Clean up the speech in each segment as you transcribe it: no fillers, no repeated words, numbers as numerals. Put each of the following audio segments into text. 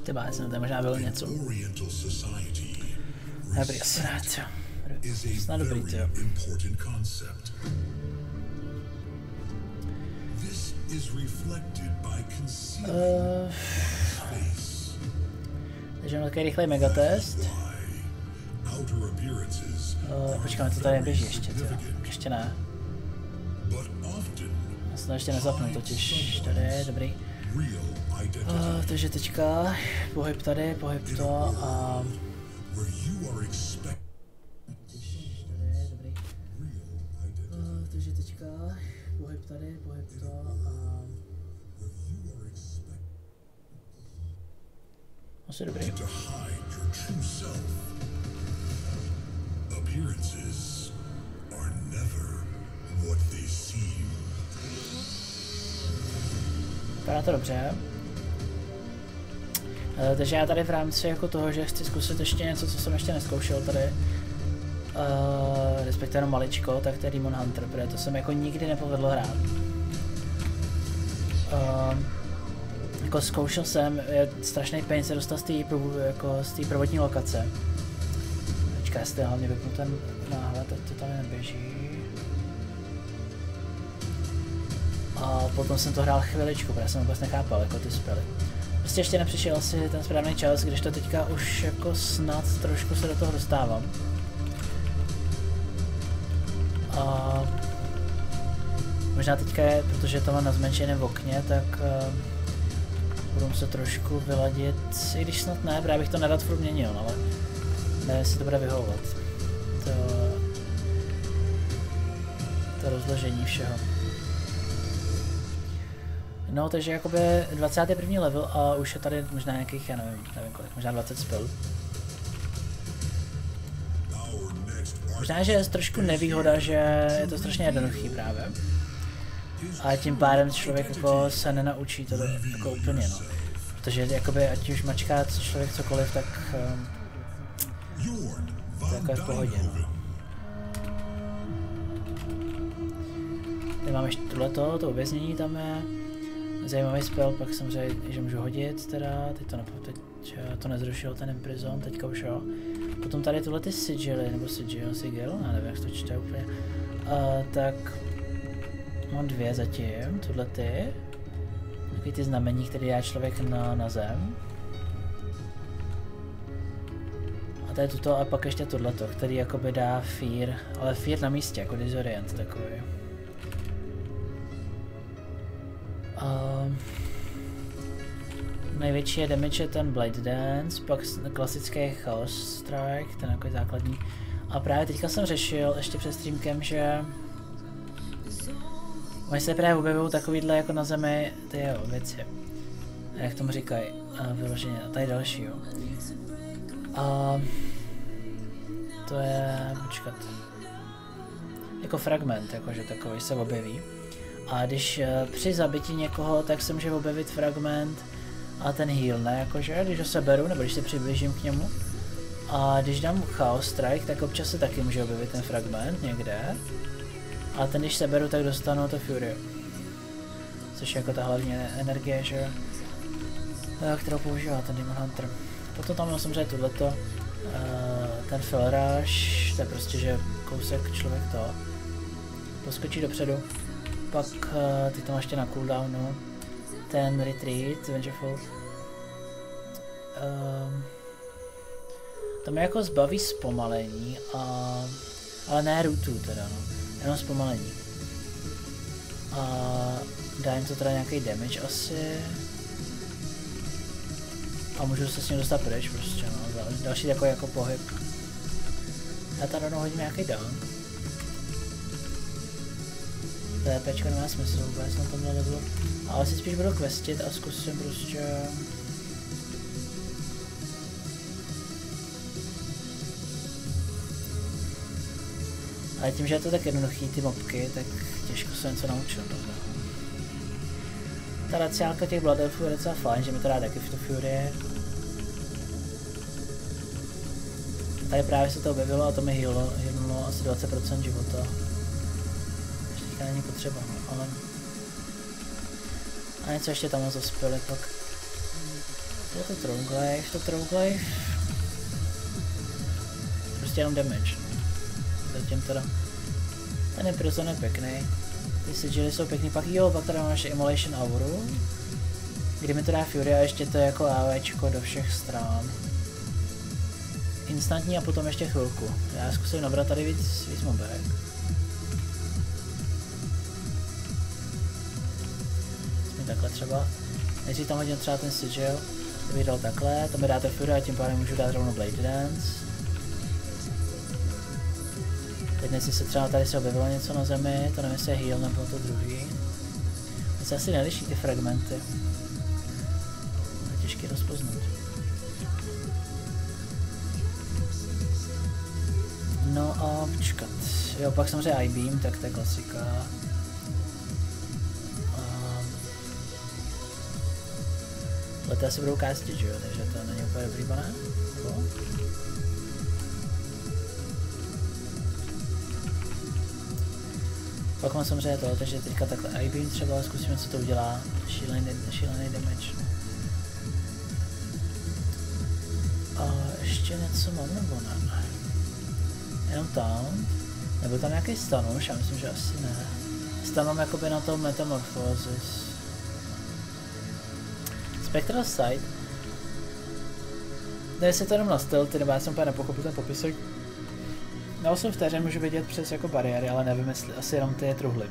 Ty já jsem tady možná byl něco. Dobrý, asi ne, jo. Snad dobrý, jo. Takže mám takový rychlej megatest. Počkáme, to tady běží ještě, jo. Ještě ne. Já jsem to ještě nezapnu, totiž tady je dobrý. Takže teďka pohyb tady, pohyb to a... Takže teďka pohyb tady, pohyb to a... Asi dobrý. Vypadá to dobře. Takže já tady v rámci jako toho, že chci zkusit ještě něco, co jsem ještě neskoušel tady, respektive jenom maličko, tak to je Demon Hunter, protože to jsem jako nikdy nepovedlo hrát. Jako zkoušel jsem, je strašný pain se dostat z té prvotní lokace. Počkej, jestli hlavně vypnu ten náhled, tak to tady neběží. A potom jsem to hrál chviličku, protože jsem vůbec nechápal jako ty spely. Prostě ještě nepřišel asi ten správný čas, když to teďka už jako snad trošku se do toho dostávám. A možná teďka je, protože to mám na zmenšeném okně, tak budu muset trošku vyladit, i když snad ne, právě bych to nerad furt měnil, ale nevím, jestli to bude vyhovovat. To rozložení všeho. No, takže jakoby 21. level a už je tady možná nějakých, já nevím kolik, možná 20 spell. Možná, že je trošku nevýhoda, že je to strašně jednoduchý právě. A tím pádem člověk jako se nenaučí to jako úplně, no. Protože jakoby, ať už mačká člověk cokoliv, tak to jako je v pohodě, no. Tady máme ještě tohleto, to uvěznění tam je. Zajímavý spell, pak samozřejmě, že můžu hodit teda, teď to nezrušil ten Imprison, teďka už jo. Potom tady tyhle ty sigily, nebo sigil, já nevím jak to čte úplně. Tak mám dvě zatím, tyhle ty. Takový ty znamení, které dá člověk na zem. A tady tuto a pak ještě tohleto, který jakoby dá fear, ale fear na místě, jako disorient takový. Největší je damage je ten Blade Dance, pak klasický Chaos Strike, ten jako základní. A právě teďka jsem řešil ještě před streamkem, že oni se právě objevují takovýhle jako na zemi ty věci. Jak tomu říkají, vyloženě, a tady další, jo. A to je, počkat, jako fragment, jakože takový se objeví. A když při zabití někoho, tak se může objevit fragment a ten heal, ne, jakože, když ho seberu, nebo když se přiblížím k němu. A když dám Chaos Strike, tak občas se taky může objevit ten fragment někde. A ten, když seberu, tak dostanu to Fury. Což je jako ta hlavní energie, že, kterou používá ten Demon Hunter. Potom tam mám samozřejmě tohleto, ten Felrush, to je prostě, že kousek člověk to poskočí dopředu. Pak ty to máš ještě na cooldownu, ten Retreat, Vengeful. To mě jako zbaví zpomalení, ale ne rootů teda, no, jenom zpomalení. A dá jim to teda nějaký damage asi. A můžu se s ním dostat pryč prostě, no, další takový jako pohyb. Já tady rovnou hodím nějaký down. TPčka nemá smysl vůbec na tomhle levelu, ale si spíš budu questit a zkusím prostě... Ale tím, že je to tak jednoduchý ty mobky, tak těžko se něco naučil. Ta raciálka těch Blood Elfů je docela fajn, že mi to dá taky v tu Fury. Tady právě se to objevilo a to mi healnulo asi 20% života. Není potřeba, ale... A něco ještě tam zaspěli pak. Bylo to Throneglaive. Prostě jenom damage. Zatím teda. Ten Imprison je pěkný. Ty sigily jsou pěkný, pak jo, pak teda máš Immolation Auru. Kdy mi to dá Fury a ještě to je jako AVčko do všech stran. Instantní a potom ještě chvilku. Já zkusím nabrat tady víc mobek. Takhle třeba. Nejdřív tam hodím třeba ten sigil, kdybych dal takhle, to mi dáte Fury a tím pádem můžu dát rovnou Blade Dance. Teď jestli se třeba tady se objevilo něco na zemi, to nevím jestli je heal nebo to druhý. To se asi neliší ty fragmenty. Je těžké rozpoznat. No a počkat. Jo, pak samozřejmě I-Beam, tak to je klasika. To asi budou castit, že jo, takže to není úplně dobrý, pane? No. Pak mám samozřejmě to, takže teďka takhle I-Beam třeba, zkusíme, co to udělá. Šílený damage. A ještě něco mám, nebo ne? Jenom Taunt? Nebo tam nějaký stun už? Já myslím, že asi ne. Stun mám jakoby na tom Metamorphosis. Spectral Sight. Tady se to jenom na stealthy, nebo já jsem úplně nepochopil ten popisek. Na 8 vteřin můžu vidět přes jako bariéry, ale nevím jestli, asi jenom ty truhly.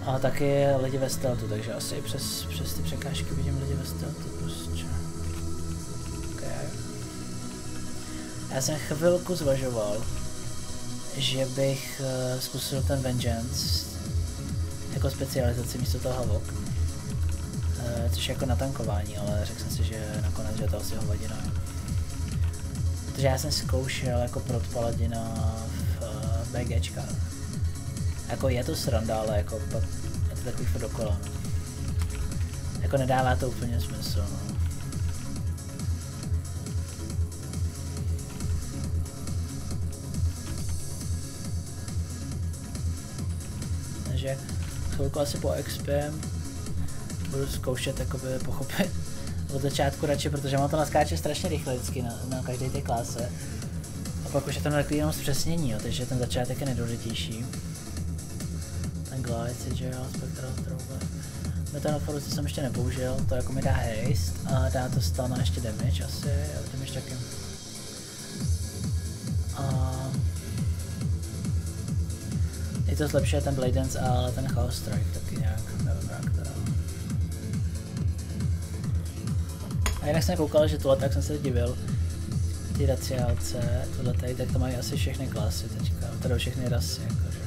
A taky lidi ve stealthu, takže asi i přes ty překážky vidím lidi ve stealthu prostě. Okay. Já jsem chvilku zvažoval, že bych zkusil ten Vengeance jako specializaci místo toho Havoc. Což je jako na tankování, ale řekl jsem si, že nakonec že je to asi hovadina. Protože já jsem zkoušel jako prot paladina v BGčkách. Jako je to sranda, ale jako pak je to takový furt dokola, no. Jako nedává to úplně smysl, no. Takže chvilku asi po XPM budu zkoušet jakoby pochopit od začátku radši, protože mám to naskáče strašně rychle vždycky na každé té klase. A pak už je tam takový jenom zpřesnění, jo, takže ten začátek je nejdůležitější. Ten glide, sigil, spectral trouble. Metamorphosis jsem ještě nepoužil, to jako mi dá haste a dá to stun a ještě damage asi, já tím ještě taky. A je to zlepšuje ten Blade Dance, ale ten Chaos Strike taky nějak, nevím jak teda. A jinak jsem koukal, že tohle tak jsem se divil. Ty raciálce, tohle tady, tak to mají asi všechny klasy teďka, teda všechny rasy jakože.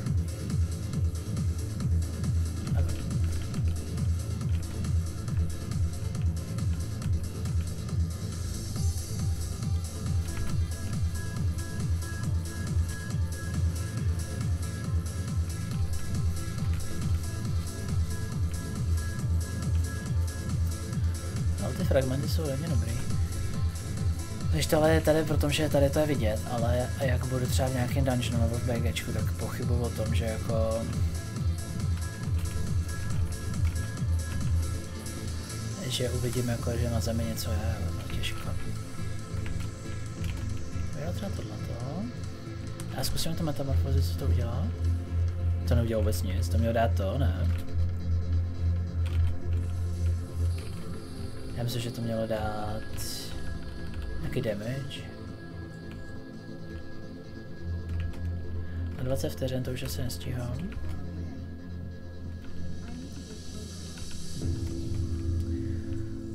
Fragmenty jsou hodně dobrý. Takže tohle je tady, protože tady to je vidět, ale jak budu třeba v nějakém dungeonu nebo v BGčku, tak pochybuju o tom, že jako... že uvidím jako, že na zemi něco je, ale těžko. Jo, třeba tohleto. Já zkusím to metamorfozi, co to udělá. To neudělá vůbec nic, to mělo dát to, ne? Já myslím, že to mělo dát nějaký damage. Na 20 vteřin to už asi nestíhám.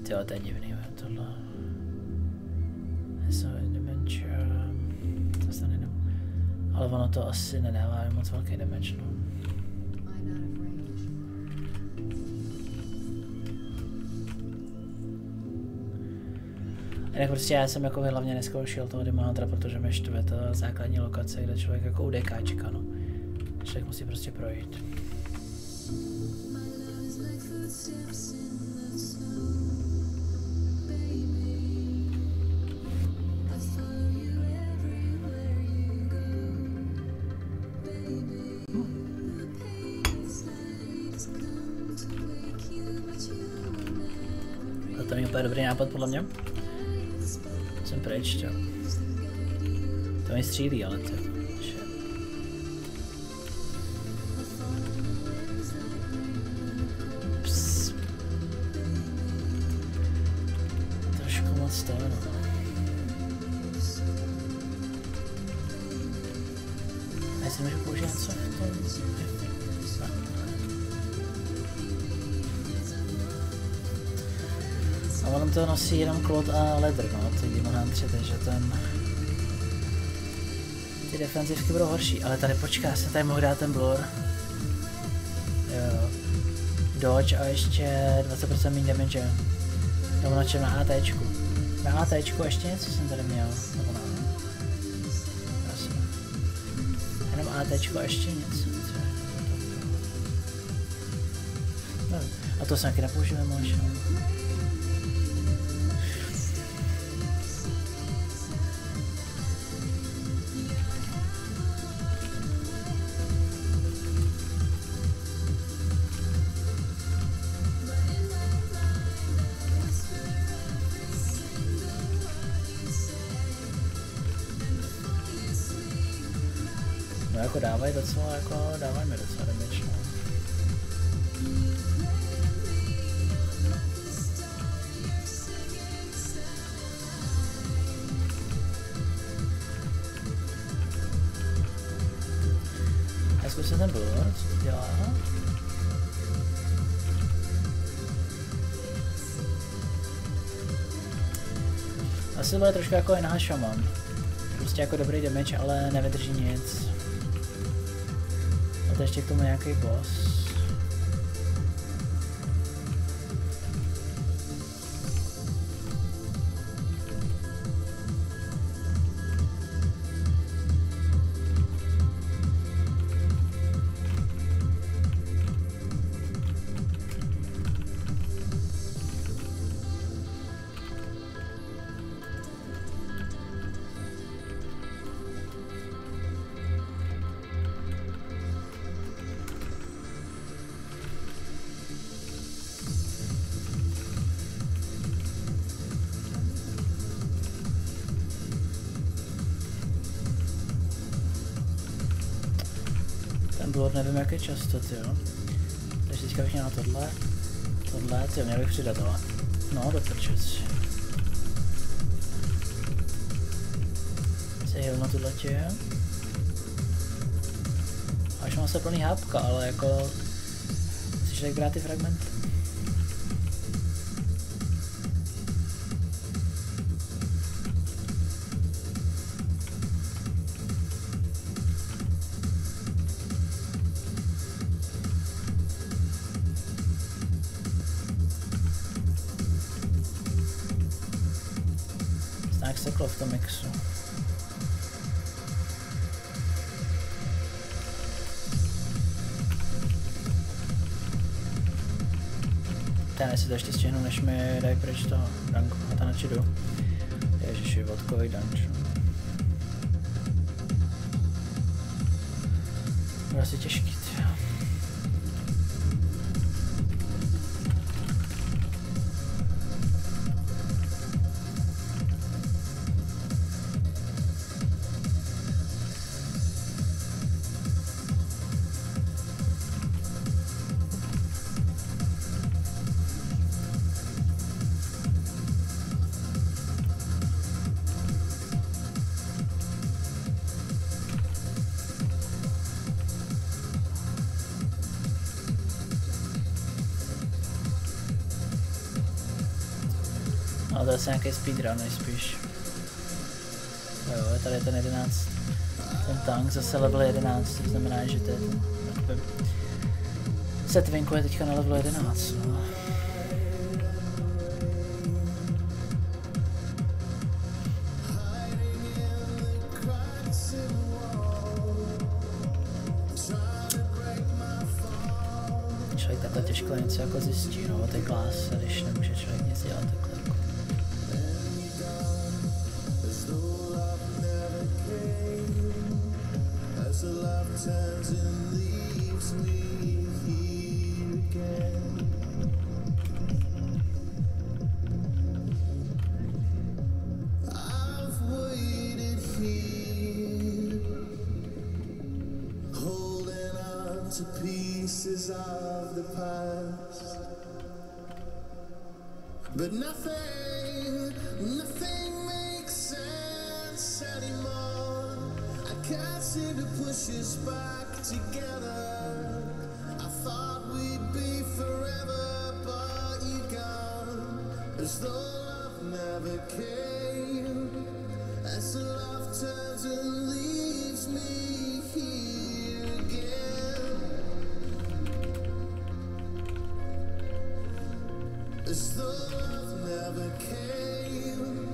Tyjo, to je divný, tohle. Damage, to se nedá. Ale ono to asi nedává moc velký damage, no. Jinak prostě já jsem jako hlavně neskoušel toho Demonatra, protože mě štve ta základní lokace, kde člověk jako UDK čeká, no. Člověk musí prostě projít. to je úplně dobrý nápad podle mě. Jsem pryč, čo? To mi střílí, ale to... Ps. Trošku moc to, no. A jestli můžu použít něco v tom? A on to nosí jenom klot a ledr, no, ty Demon Huntři, takže ty defenzivky budou horší, ale tady počká, já jsem tady mohl dát ten blur. Jo. Dodge a ještě 20% méně damage. Nebo na čem? Na ATčku. Na ATčku ještě něco jsem tady měl, nebo na... Jenom ATčku a ještě něco. No, a to jsem taky nepoužil možná. No jako dávají docela, jako dávají mi docela damage, no. Já zkusím ten blur, co to dělá? Asi bude trošku jako NH Shaman. Prostě jako dobrý damage, ale nevydrží nic. A to ještě k tomu nějaký boss. Blood nevím jak je často, jo. Takže teďka bych měl na tohle, tyjo, měl bych přidat, ale no, do prčec. Se heal tohle tě. Až mám se plný hápka, ale jako... Musíš tak brát ty fragmenty. V tom mixu. Já si to ještě stihnu, než mi dají pryč toho ranku a tam načí jdu. Ježiši, vodkový dungeon. Bude asi těžký, tyjo. No to je asi nějaký speedrun nejspíš. Jo, tady je ten 11. Ten tank zase level 11, to znamená, že to je ten... Setvinku je teďka na level 11, no. Člověk takhle těžko něco jako zjistí, no, o té kláse, když nemůže člověk nic dělat takhle jako. But nothing makes sense anymore. I can't seem to push us back together. I thought we'd be forever, but you're gone. As though love never came. As the love turns and leaves me here again. As though love never came.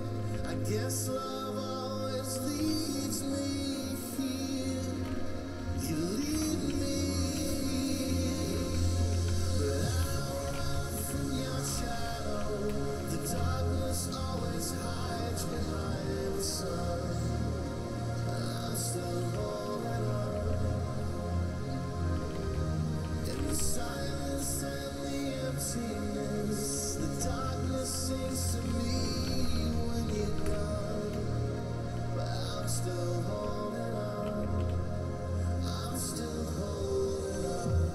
I guess love always leaves me here. You leave me here. But I'll run from your shadow. The darkness always hides behind the sun. I'm still holding on. In the silence and the emptiness, the darkness sings to me when you're gone. But I'm still holding on. I'm still holding on.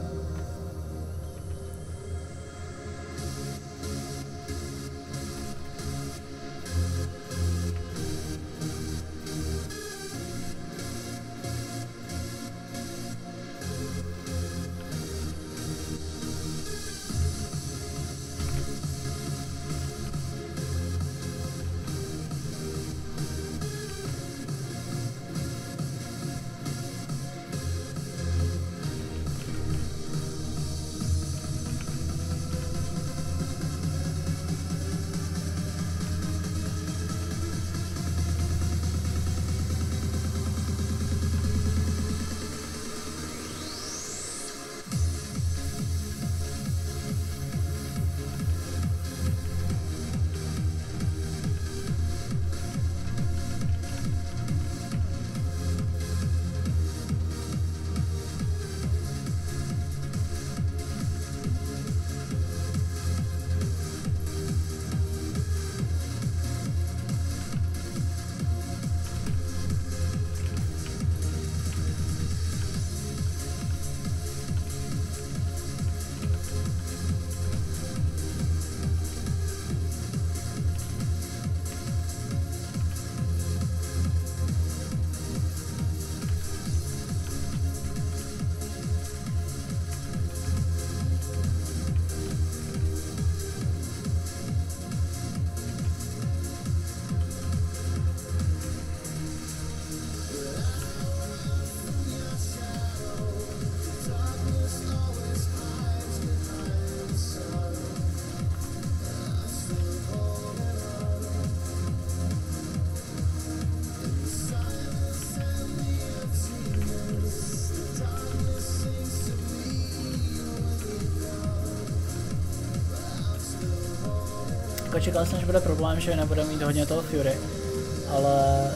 Čekal jsem, že bude problém, že nebude mít hodně toho Fury, ale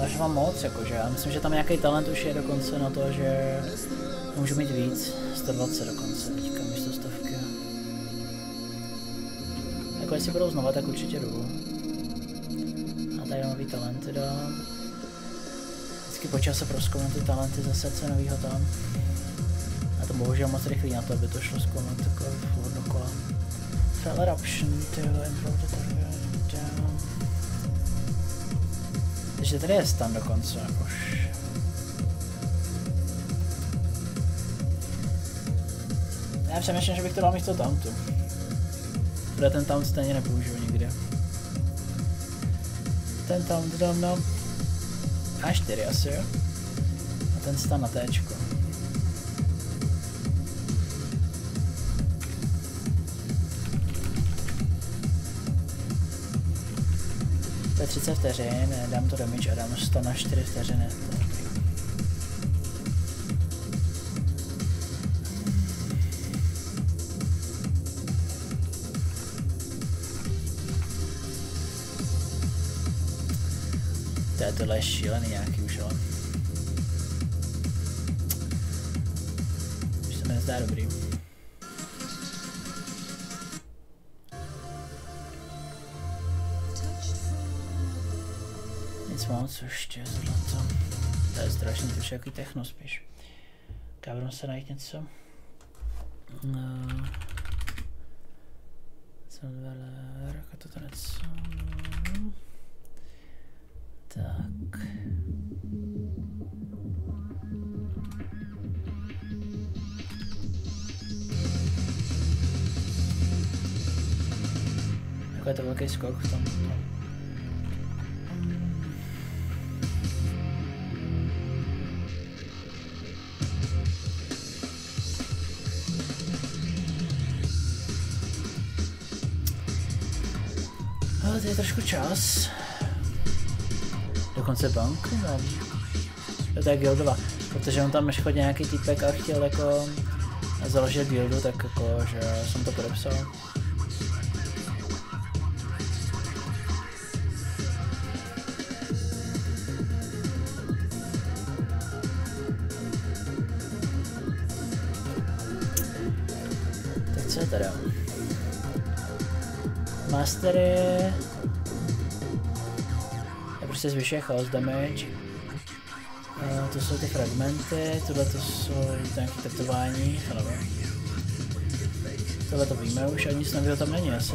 až mám moc, jakože já myslím, že tam nějaký talent už je dokonce na to, že můžu mít víc, 120 dokonce, teďka místo 100. Jako jestli budou znova, tak určitě jdu. A tady nový talenty dám. Vždycky po čase prozkoumám ty talenty zase, co novýho tam. A to bohužel moc rychlý na to, aby to šlo zkoumat takové furt dokola. Fell eruption, tyhle, improve the down. Takže tady je stan dokonce, už. Já přemýšlím, že bych to dal místo tauntu. Protože ten taunt stejně nepoužiju nikdy. Ten taunt dám na A4 asi, jo? A ten stan na Tčko. To je 30 vteřin, dám to damage a dám 100 na 4 vteřiny. Tohle je šílený nějaký už, ale už se mi nezdá dobrý. Nic moc, ještě zlato. To je strašný, to je jaký techno spíš. Budeme se najít něco. Co Veler, to něco. Tak. Jako je to velký skok v tom. Ale to je trošku čas. Dokonce bank, no. To je guildova, protože on tam ještě chodil nějaký týpek a chtěl jako založit guildu, tak jako, že jsem to podepsal. Tak co je teda? Mastery je prostě zvyšuje chaos damage. To jsou ty fragmenty, tohle to jsou nějaké tetování, to nevím. Tohle to víme už, ani nic nového tam není asi,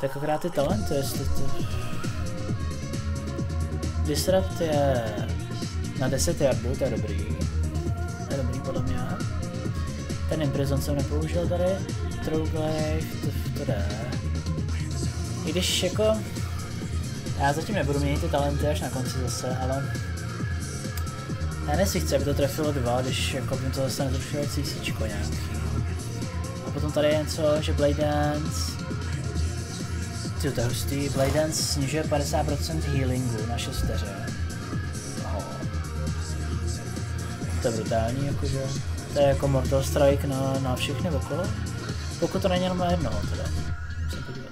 tak akorát ty talenty, jestli to... Disrupt je na 10 yardů, to je dobrý. To je dobrý podle mě. Ten Imprison jsem nepoužil tady. Trouglaive, to jde. I když jako... Já zatím nebudu měnit ty talenty až na konci zase, ale... Já nesli chci, aby to trefilo 2, když jako by to zase nezrušilo CCčko nějaký. A potom tady je něco, že Blade Dance... Tyjo, to je hustý. Blade Dance snižuje 50% healingu na 6 vteřin. To je brutální, jakože... To je jako Mortal Strike na všechny okolo. Pokud to není jenom na jednoho teda. Musím podívat.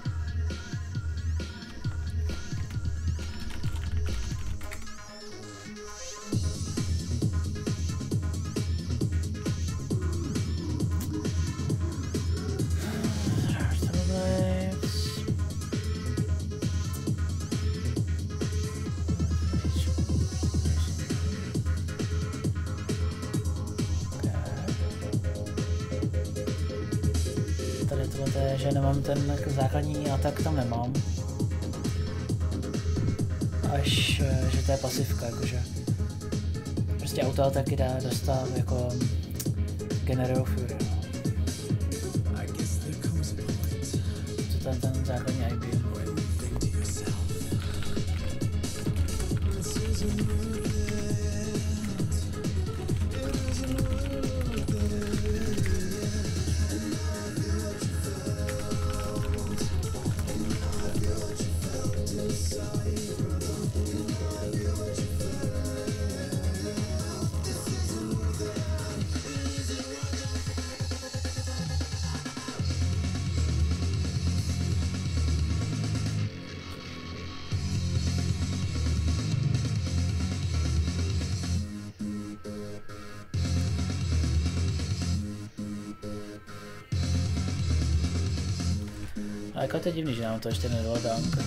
Že nemám ten základní atak, tam nemám. Až, že to je pasivka, jakože. Prostě autoataky dá dostat jako generují fury, no. Co to je ten základní IB? A jako to je divný, že nám to ještě nedalo dánka.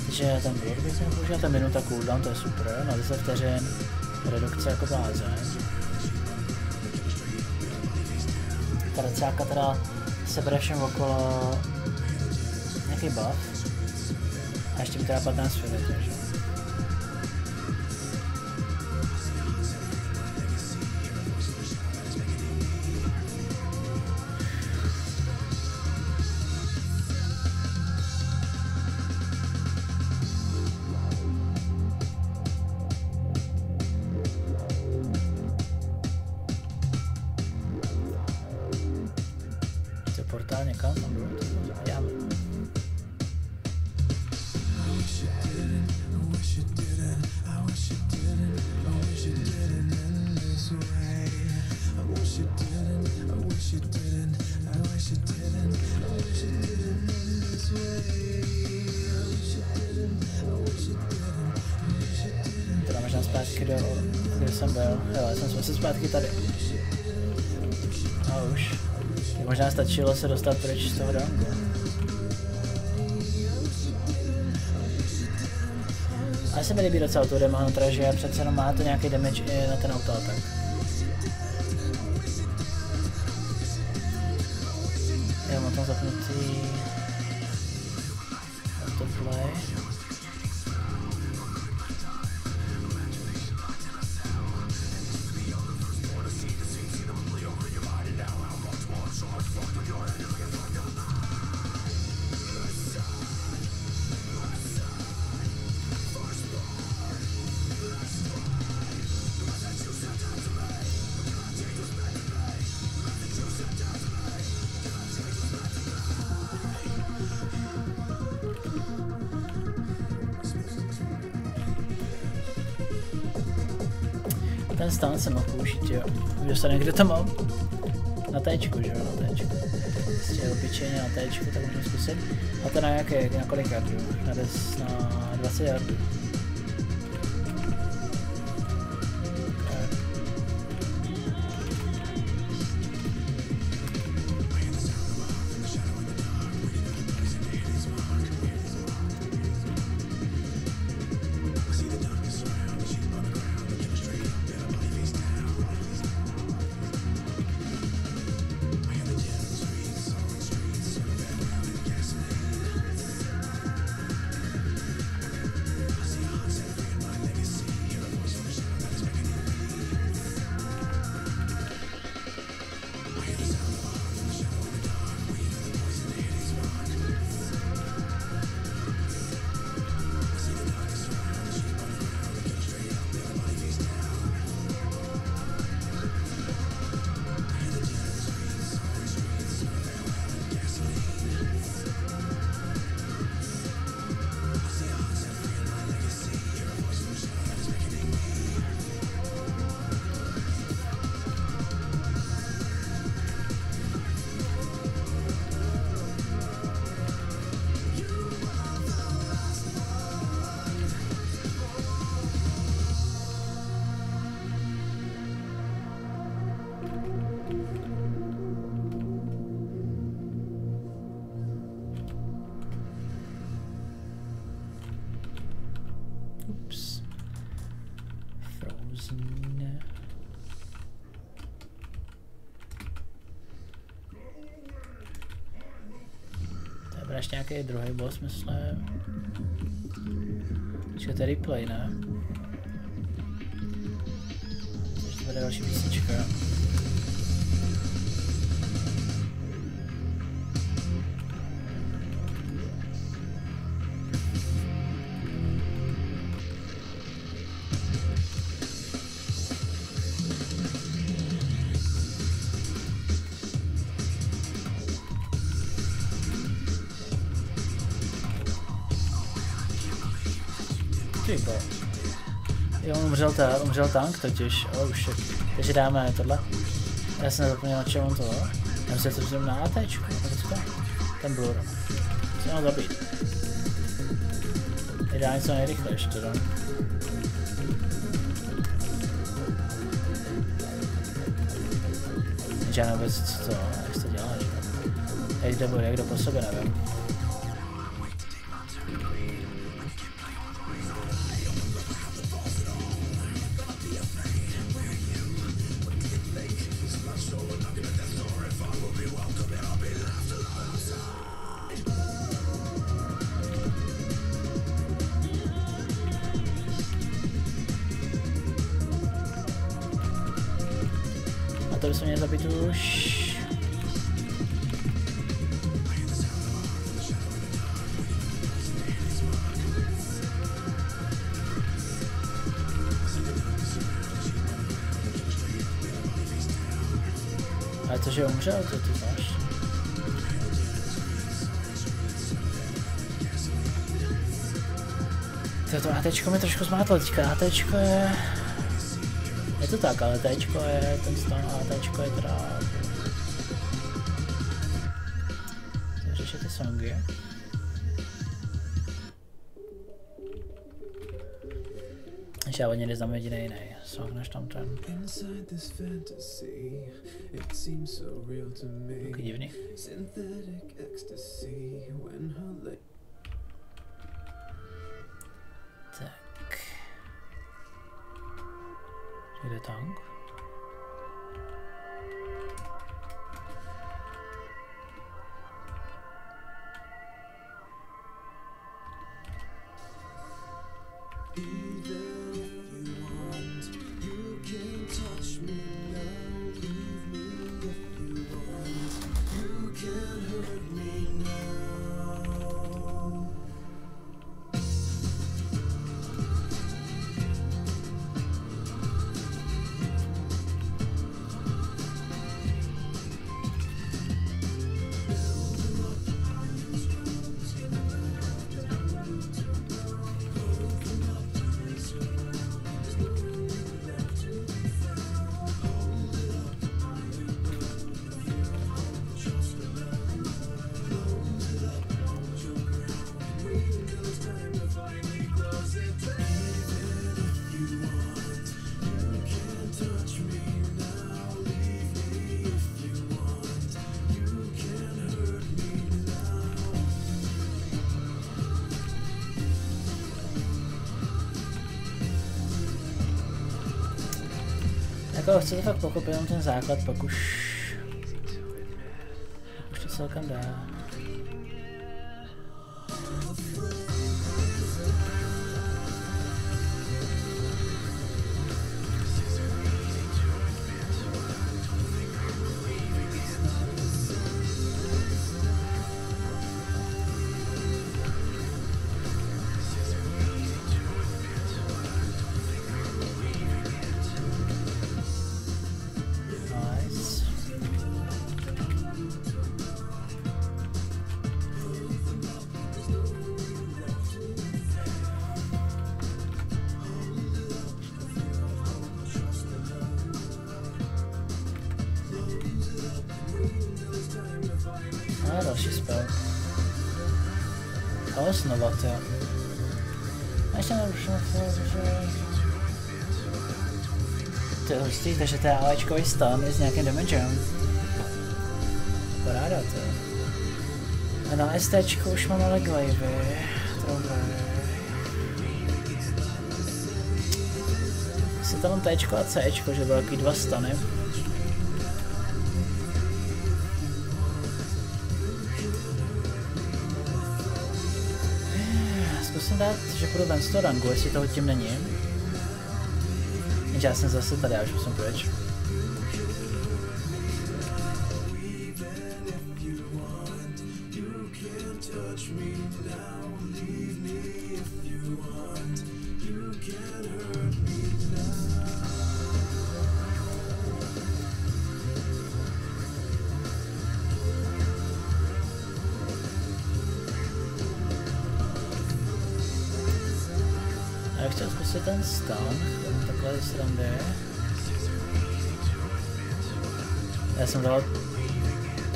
Takže ten blok bych si nepoužil, ta minuta cooldown, to je super, na 10 vteřin, redukce jako blázen. Ta recáka teda sebere všem okolo nějaký buff a ještě mi teda 15 filet, takže. Portál někam, tam bylo to, já. Teda možná zpátky do, kde jsem byl, jo, já jsem si zpátky tady. A už. Možná stačilo se dostat pryč z toho rangu. Ale se mi líbí docela tu Demon Hunter, že přece jenom má to nějaký damage i na ten autoatak. Já mám tam zapnutý autoplay. Ten stun jsem mohl použít, jo. Dostane, kde to mám? Na téčku, že jo, na téčku. Prostě obyčejně na téčku, tak můžeme zkusit. A to na jaké, na kolik jardů? Na 20 jardů. Ještě nějaký druhý boss, myslím. Počkej, to je replay, ne? Ještě bude další písnička. Jo, umřel tank totiž, oh shit. Takže dáme tohle. Já jsem nezapomněl, na čem on to, já myslím, že to vzím na ATčku, ten blur. Musím ho zabít. Ideálně co nejrychlejší teda. Já nevím vůbec, co to, jak to dělá, že? Jak jde po sobě, nevím. To bychom měli zabít už. Ale to, že umřel, to ty znáš. To ATčko mi trošku zmátlo, teďka ATčko je... Je to tak, ale Tčko je ten stan a Tčko je teda... Řešit ty songy. Ještě já někdy znám jediný jiný song než tam ten. Taky divný. Tak. Jde tank. Jako chci to fakt pochopit, jenom ten základ, pak už to celkem dá. Další spell. Ale znova, jo. A ještě neruším, že... To je hustý, takže to je AEčkový stun i s nějakým damagem. Paráda, to. A na STčku už mám ale glaive. Se tam Tčko a Cčko, že byly takový dva stuny. Zkusím dát, že půjdu ven z toho rangu, jestli toho tím není. Jenže já jsem zase tady, já už musím pryč. Já chtěl zkusit ten stun, takhle srandy. Já jsem dal...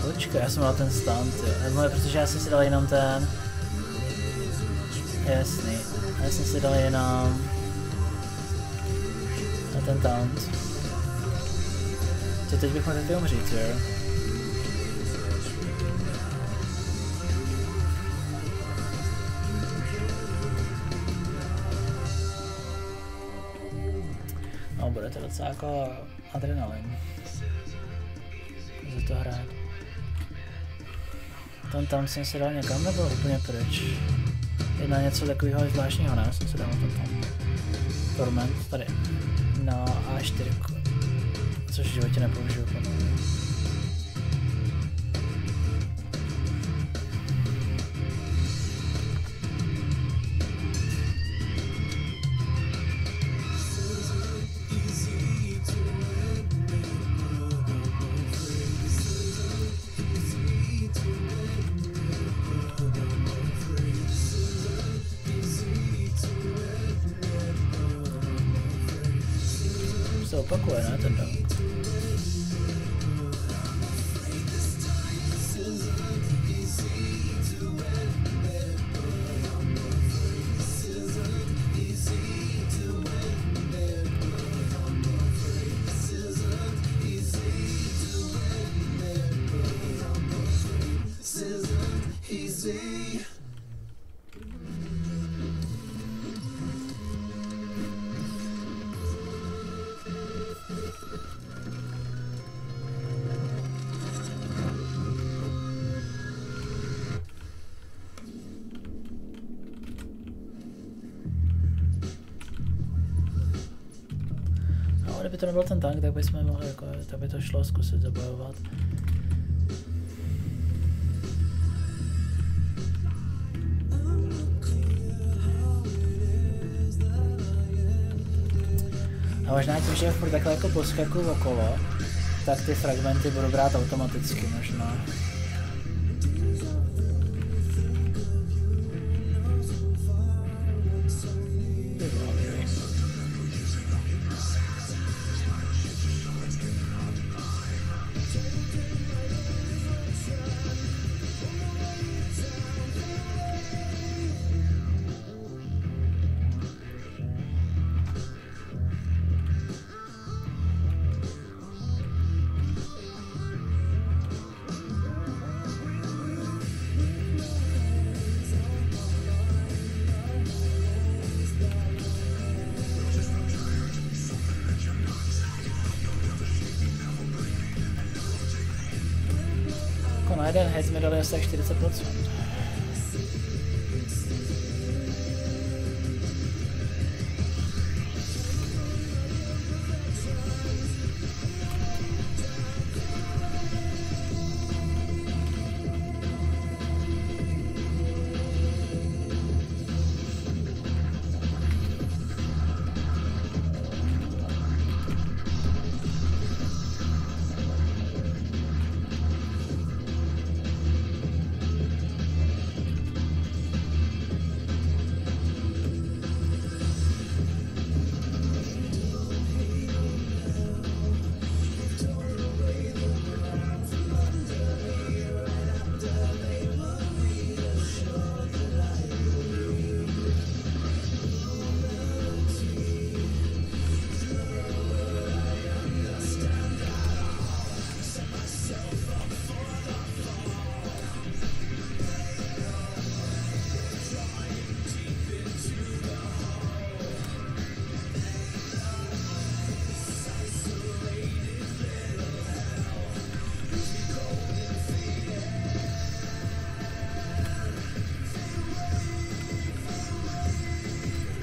Počkej, já jsem dal ten stun, tyjo. Protože já jsem si dal jenom ten... Jasný, já jsem si dal jenom... Na ten taunt. Co teď bych mohl taky umřít, jo? No, bude to docela jako adrenalin. Za to hrát. Ten tam jsem si dal někam, nebo úplně pryč? Jedná něco takového zvláštního, ne? Jsem si dal ten tam. Torment, tady. No A4. Což v životě nepoužiju. Se opakuje, ne, ten dunk. see. Kdyby to nebyl ten tank, tak bychom mohli jako, tak by to šlo zkusit zabojovat. A možná tím, že furt takhle jako poskakuju okolo, tak ty fragmenty budu brát automaticky možná. Na jeden hit mi dali asi tak 40%.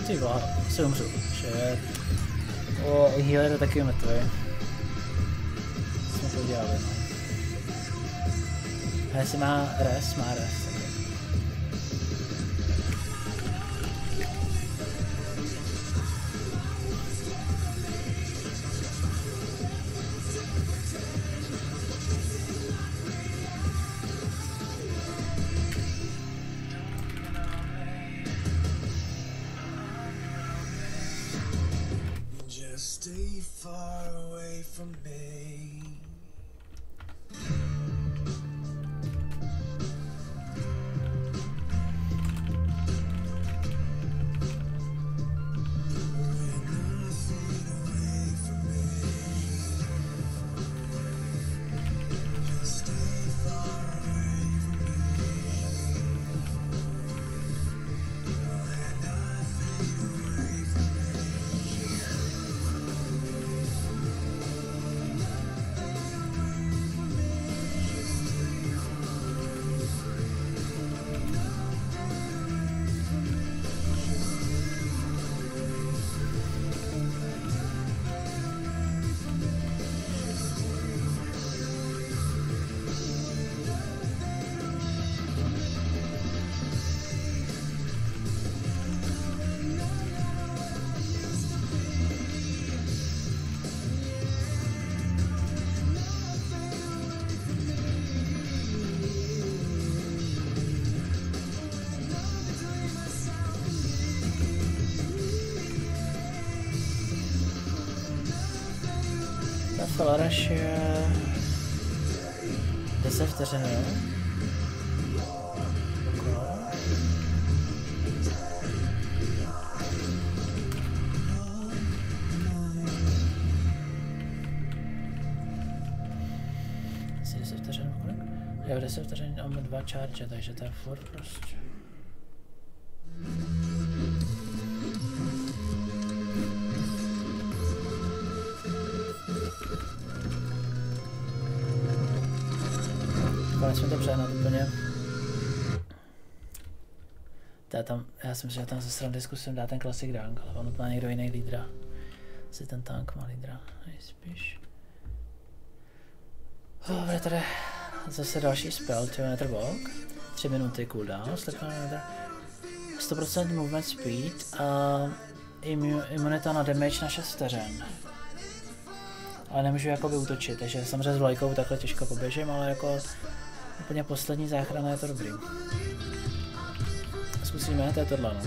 Ty vole, se umřu. Shit. O, healer je taky mrtvý. Co jsme to dělali, no. A jestli má res, má res. Stay far away from me. Flaraš je 10 vteřin, jo? Jo, 10 vteřin a 2 charge, takže to je furt prostě. Nesmím to přehnat úplně. Já si myslím, že tam ze srandy zkusím dát ten classic rank, ale on má někdo jiný lídra. Asi ten tank má lídra, nejspíš. Dobre, tady zase další spell, Terminator Walk. 3 minuty cooldown, 100% movement speed a imunita na damage na 6 vteřin. Ale nemůžu jakoby útočit, takže samozřejmě s vlajkou takhle těžko poběžím, ale jako úplně poslední záchrana je to dobrý. Zkusíme, to je tohle, no.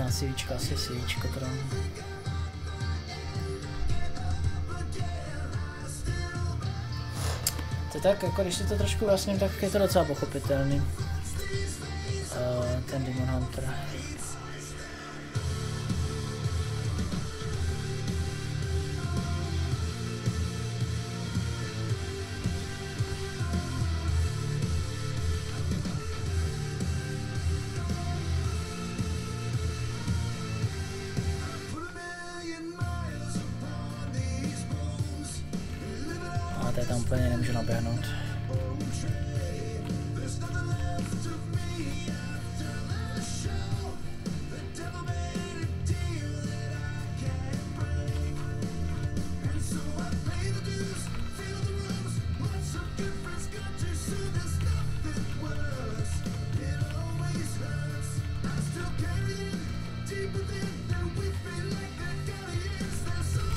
Asi CVčko teda. To tak, jako když si to trošku vlastně, tak je to docela pochopitelný. Ten Demon Hunter. Tam úplně nemůžu naběhnout.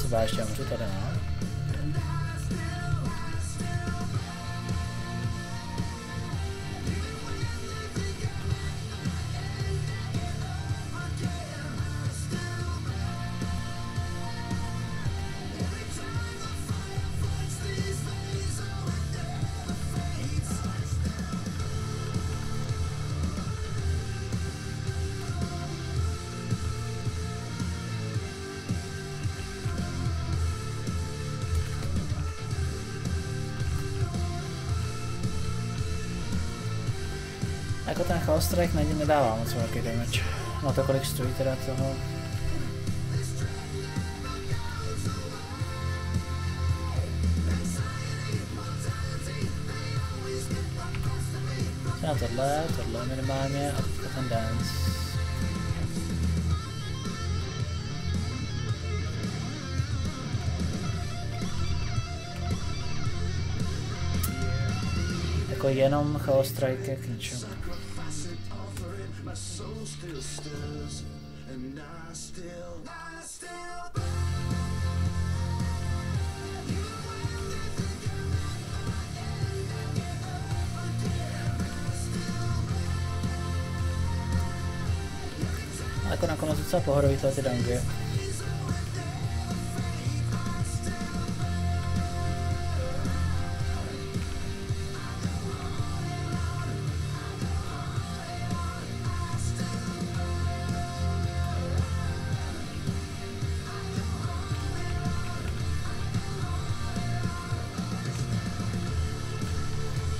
Co ještě můžu tady, no? Jako ten Chaos Strike nedává moc velký damage. No to kolik stojí teda toho. Na tohle minimálně a teďka ten dance. Jako jenom Chaos Strike je k ničemu. A jako nakonec docela pohodový ty dangy.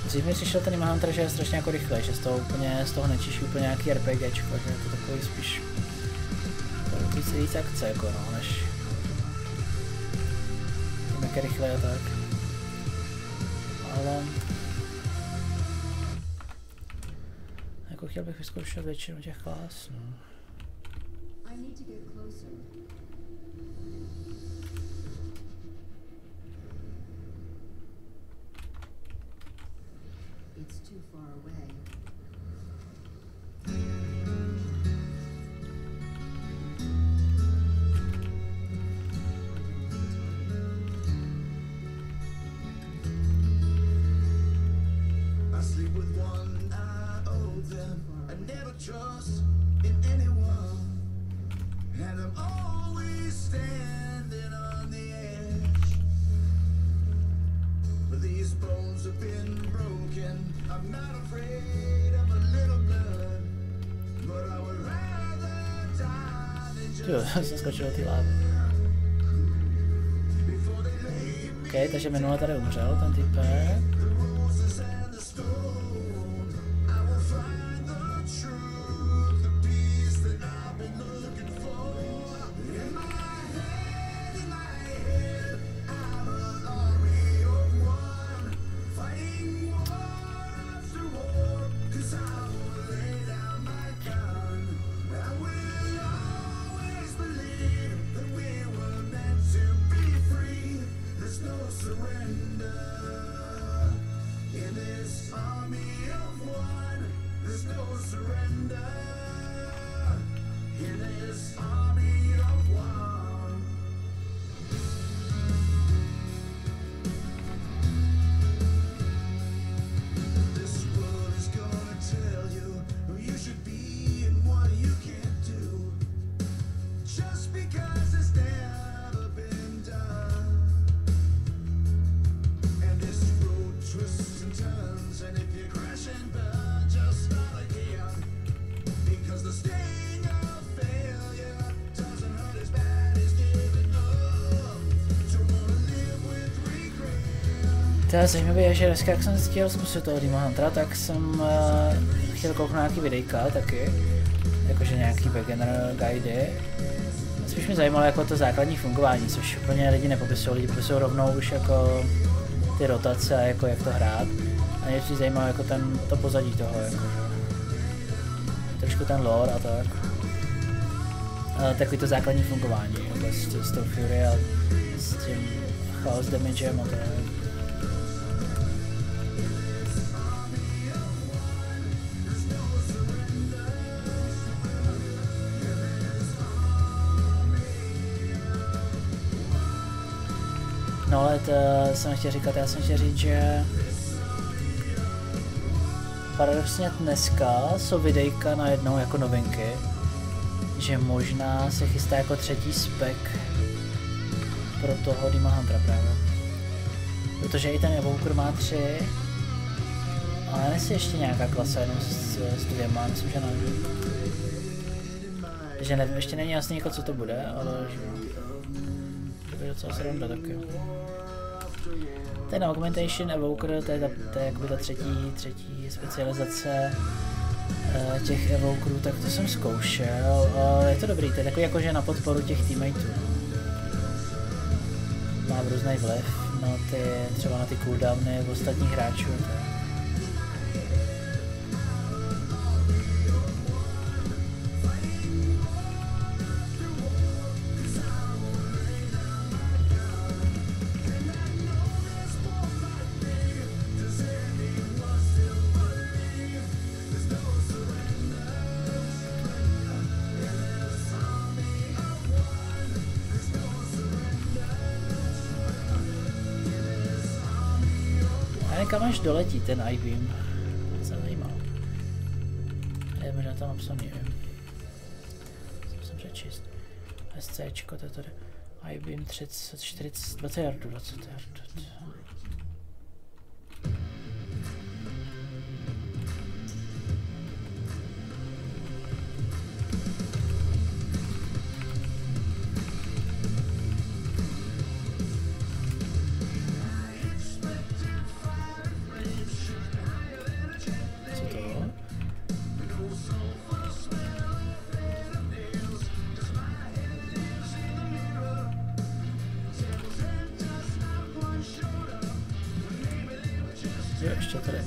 Dřív mi přišel ten Hunter, že je strašně jako rychlej, že z toho nečiší úplně nějaký RPGčko, že je to takový spíš víc akce jako no, než tím jak je rychlej a tak. Ale jako chtěl bych vyzkoušet většinu těch klas, no. Jo, jsem skočil do té lávy. OK, takže minule tady umřel ten typek. To je zajímavé, že dneska, jak jsem chtěl zkusit toho Demon Huntera, tak jsem chtěl kouknout nějaký videjka taky, jakože nějaký beginner guide. Spíš mě zajímalo jako to základní fungování, což úplně lidi nepopisují, lidi popisují rovnou už jako ty rotace a jako jak to hrát. A mě přijde zajímalo jako to pozadí toho, jako, trošku ten lore a tak. Takový to základní fungování, jako s tou Fury a s tím Chaos Damagem a tak. No ale to jsem chtěl říkat, já jsem chtěl říct, že paradoxně dneska jsou videjka najednou jako novinky, že možná se chystá jako třetí spec pro toho Demon Huntera právě. Protože i ten Evoker má 3, ale nesí ještě nějaká klasa jenom s dvěma, myslím, že nevím. Že nevím, ještě není jasný jako co to bude, ale že to bude docela sranda taky. Ten Augmentation Evoker, to je jakoby ta třetí specializace těch Evokerů, tak to jsem zkoušel a je to dobrý, to je takový jakože na podporu těch teammateů. Má různý vliv na třeba na ty cooldowny v ostatních hráčů. Kam až doletí ten I-beam? To se zajímalo. Je možná tam napsaný, nevím. Musím přečíst. SCčko, to je tady. I-beam 30, 40, 20 yardů, 20 yardů. Jo, ještě tady.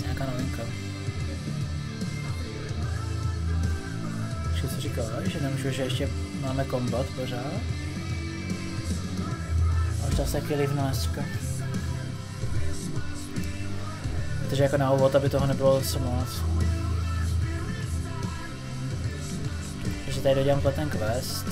Nějaká novinka. Co říkal, že nemůžu, že ještě máme kombat pořád. A už zase taky livna dneska. Takže jako na úvod, aby toho nebylo co moc. Takže tady dodělám ten quest.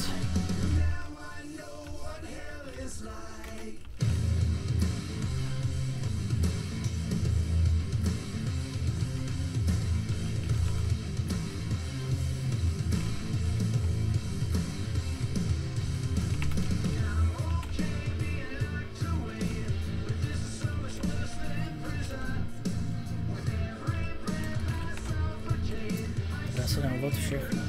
Všechno,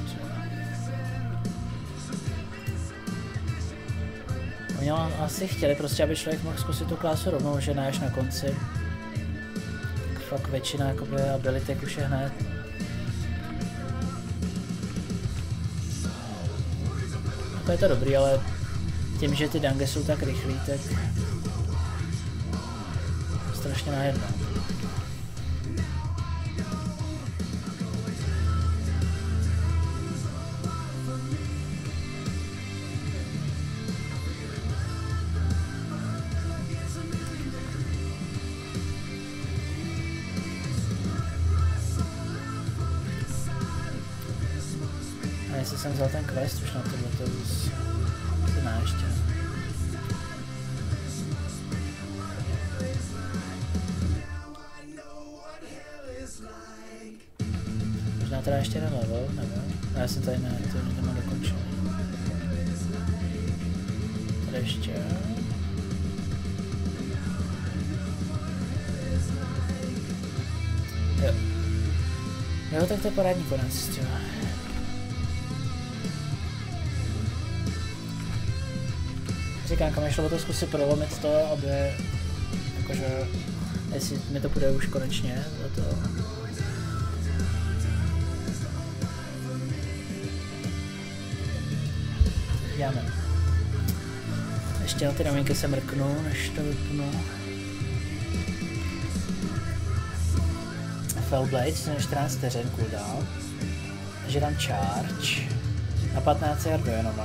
oni asi chtěli prostě, aby člověk mohl zkusit tu klásu rovnou, že ne až na konci. Fakt většina jakoby abilitek už je hned. To je to dobrý, ale tím, že ty dungy jsou tak rychlý, tak strašně najednou. Jestli jsem vzal ten quest už na tohle, to už se ne ještě. Možná teda ještě jeden level, nevím. A já jsem tady to nemám dokončený. Tady ještě. Jo. Jo, tak to je parádní konec, jo. Říkám, kam šlo o to zkusit prolomit to, aby, jakože, jestli mi to půjde už konečně, za to. Děláme. Ještě na ty novinky se mrknu, než to vypnu. Fellblade, 14 vteřin cooldown. Takže dám charge. A 15 yardu jenom,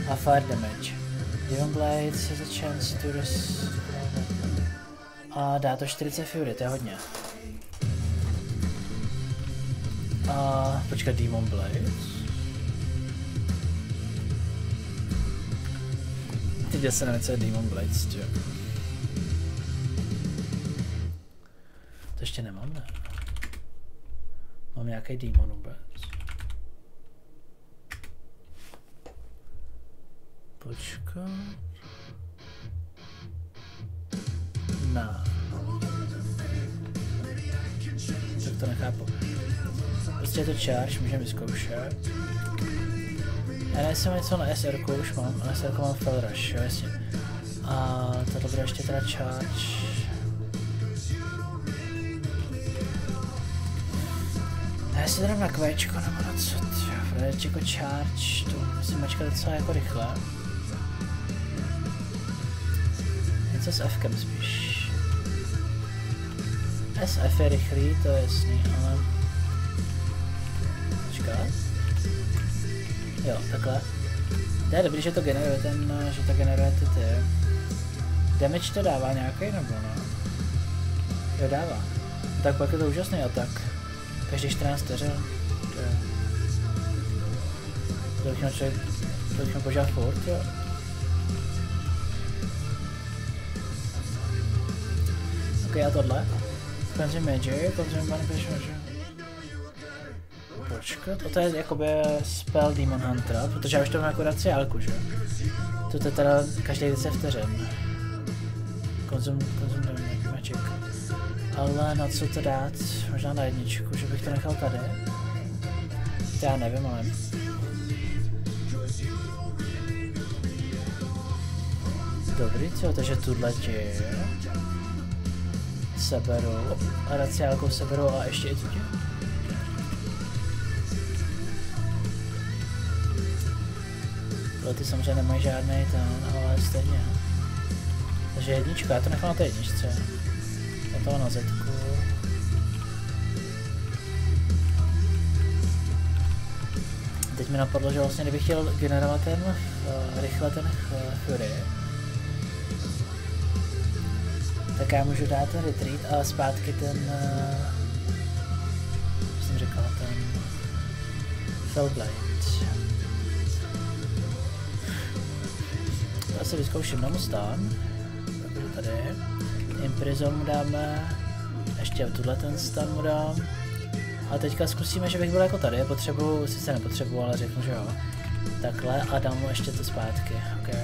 a fire damage. Demon Blades has a chance to a dá to 40 fury, to je hodně. A počkat, Demon Blades. Teď se nevím, co je Demon Blades, tě. To ještě nemám, ne? Mám nějaký demon vůbec. Počkat. Tak to nechápu. Prostě je to charge, můžeme vyzkoušet. Já nejsem něco na SR-ku, už mám. Na SR-ku mám Fell Rush, jo, jasně. A tohle bude ještě teda charge. Já si dám na kvéčko, nebo na co, protože jako charge, to musím mačkat docela jako rychle. Něco s F-kem spíš. SF je rychlý, to je jasný, ale... Počkat. Jo, takhle. To je dobrý, že to generuje ty. Damage to dává nějaký nebo ne? Jo, dává. Tak pak je to úžasný atak. Každý 14 vteřin. To bych měl požádat furt, jo. Ok, a tohle. Consume Magic, Consume Beneficial Magic. Počkat, to je jakoby spell Demon Huntera, protože já už to mám jako raciálku, že? To je teda každý 10 vteřin. Consume Magic. Ale na co to dát? Možná na jedničku, že bych to nechal tady. To já nevím, ale... Dobrý, co? Takže tuhle ti seberu a raciálkou seberu a ještě i tu. Tohle ty samozřejmě nemají žádnej ten, ale stejně. Takže jednička, já to nechám na té jedničce. Já toho na zetku. Teď mi napadlo, že vlastně kdybych chtěl generovat rychle ten Fury, tak já můžu dát ten retreat a zpátky ten, jak jsem říkal, ten Fellblade. si vyzkouším Namustan. Tady. Imprison mu dáme. Ještě tuhle ten stan mu dám. A teďka zkusíme, že bych byl jako tady. Potřebuju, sice nepotřebuju, ale řeknu, že jo. Takhle a dám mu ještě to zpátky. OK.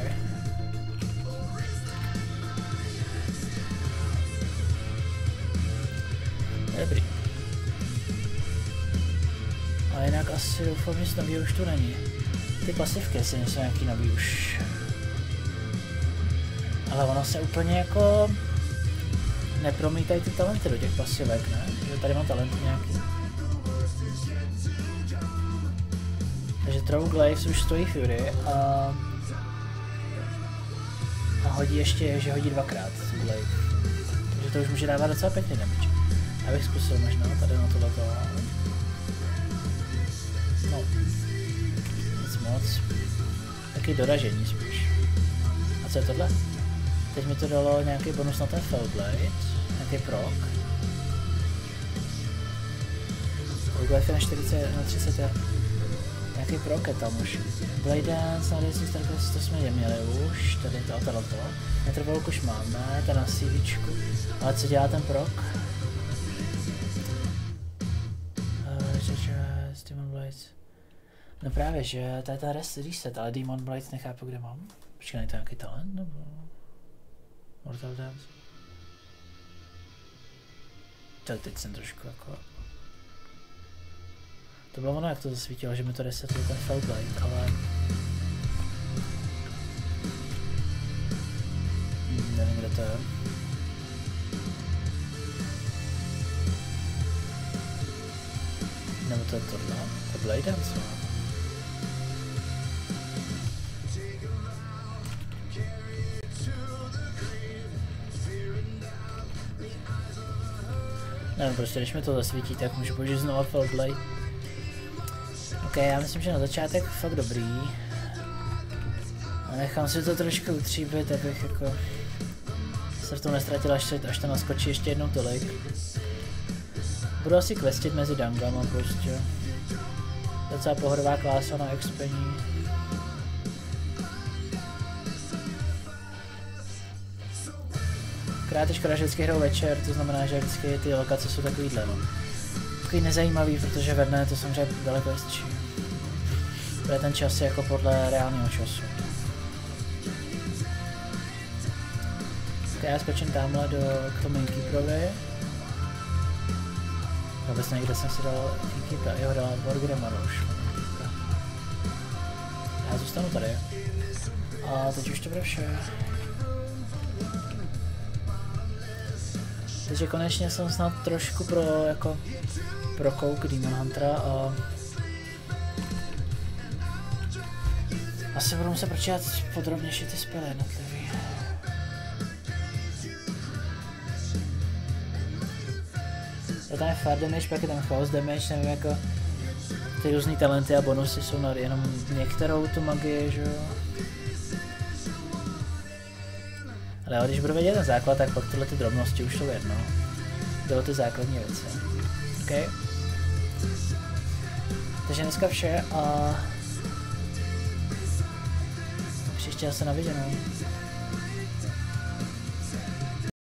Dobrý. A jinak asi doufám, že nový už tu není. Ty pasivky asi nejsou nějaký nový už. Ale ono se úplně jako nepromítají ty talenty do těch pasivek, ne? Že tady mám talenty nějaký. Takže Throw Glaives už stojí Fury a hodí ještě, že hodí dvakrát tu Glaive. Takže to už může dávat docela pěkný damage. Já bych zkusil možná tady na tohleto. No, nic moc. Taky doražení spíš. A co je tohle? Teď mi to dalo nějaký bonus na ten Fellblade, nějaký proc. Fellblade na 40, na 30 je nějaký proc je tam už. Blade Dance na Racing Starcraft, to jsme měli už, tady tohleto. Metrovolk už máme, ten na CVčku. Ale co dělá ten proc? Demon Blades. No právě, že to je ta reset, ale Demon Blades nechápu, kde mám. Počkej, je to nějaký talent, nebo... Mortal Dance? Teď jsem trošku jako... To bylo ono, jak to zasvítilo, že mi to resetuje ten Fellblade, ale... Nevím, kde to je. Nebo to je tohle, to Blade Dance. Nevím, prostě když mi to zasvítí, tak můžu použít znovu Fellblade. Ok, já myslím, že na začátek fakt dobrý. A nechám si to trošku utříbit, abych jako se v tom nestratil, až to naskočí ještě jednou tolik. Budu asi questit mezi dungama prostě. Docela pohodová klása na expení. Krát je škoda, že vždycky hraju večer, to znamená, že vždycky ty lokace jsou takovýhle, no. Takový nezajímavý, protože ve dne to samozřejmě daleko jezdčí. Bude ten čas jako podle reálného času. Tak já skočím tamhle k tomu Innkeeperovi. Vůbec někde jsem si dal Innkeepera, jo, dal Borgrema už. Já zůstanu tady. A teď už to bude vše. Takže konečně jsem snad trošku pro kouk Demon Huntera a asi budu muset pročítat podrobnější ty spely jednotlivý. Je tam fire damage, pak je tam chaos damage, nevím jako ty různý talenty a bonusy jsou na jenom některou tu magii, že jo. Ale když budu vědět ten základ, tak pak tyhle ty drobnosti už jsou jedno. Jde o ty základní věci. OK. Takže dneska vše a příště se na viděnou.